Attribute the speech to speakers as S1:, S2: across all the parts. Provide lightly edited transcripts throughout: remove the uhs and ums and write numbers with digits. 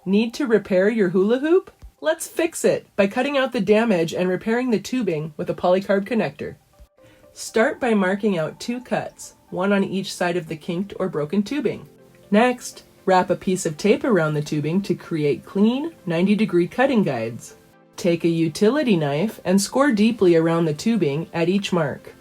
S1: Need to repair your hula hoop? Let's fix it by cutting out the damage and repairing the tubing with a polycarb connector. Start by marking out 2 cuts, one on each side of the kinked or broken tubing. Next, wrap a piece of tape around the tubing to create clean, 90-degree cutting guides. Take a utility knife and score deeply around the tubing at each mark.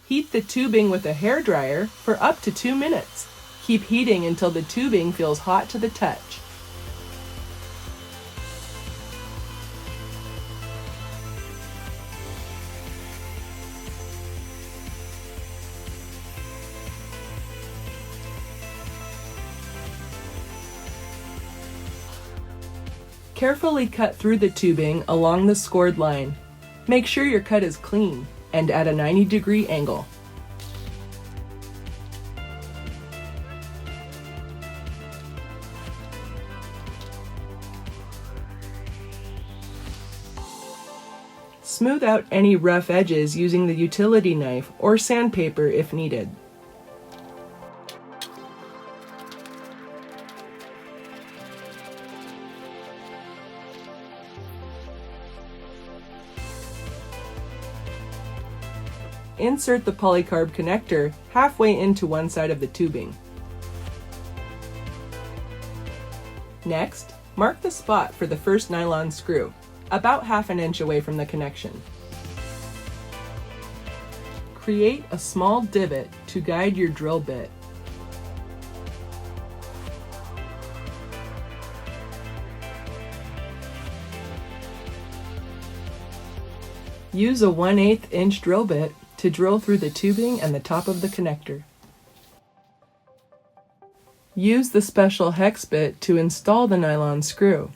S1: Heat the tubing with a hairdryer for up to 2 minutes. Keep heating until the tubing feels hot to the touch. Carefully cut through the tubing along the scored line. Make sure your cut is clean and at a 90-degree angle. Smooth out any rough edges using the utility knife or sandpaper if needed. Insert the polycarb connector halfway into one side of the tubing. Next, mark the spot for the first nylon screw, about 1/2 inch away from the connection. Create a small divot to guide your drill bit. Use a 1/8 inch drill bit to drill through the tubing and the top of the connector. Use the special hex bit to install the nylon screw.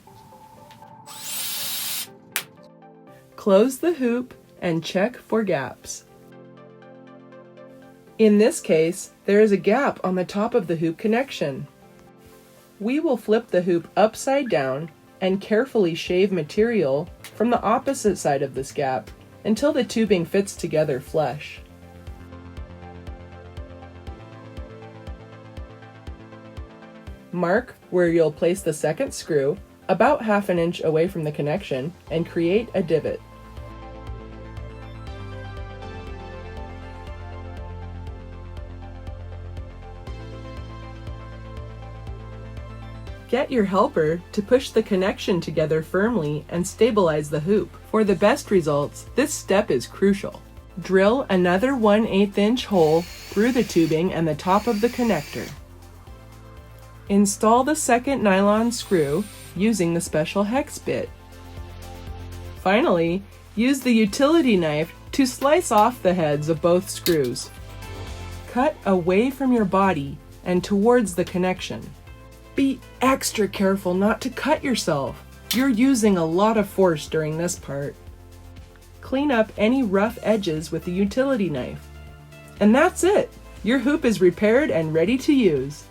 S1: Close the hoop and check for gaps. In this case, there is a gap on the top of the hoop connection. We will flip the hoop upside down and carefully shave material from the opposite side of this gap until the tubing fits together flush. Mark where you'll place the second screw, about 1/2 inch away from the connection, and create a divot. Get your helper to push the connection together firmly and stabilize the hoop. For the best results, this step is crucial. Drill another 1/8 inch hole through the tubing and the top of the connector. Install the second nylon screw using the special hex bit. Finally, use the utility knife to slice off the heads of both screws. Cut away from your body and towards the connection. Be extra careful not to cut yourself. You're using a lot of force during this part. Clean up any rough edges with the utility knife. And that's it! Your hoop is repaired and ready to use.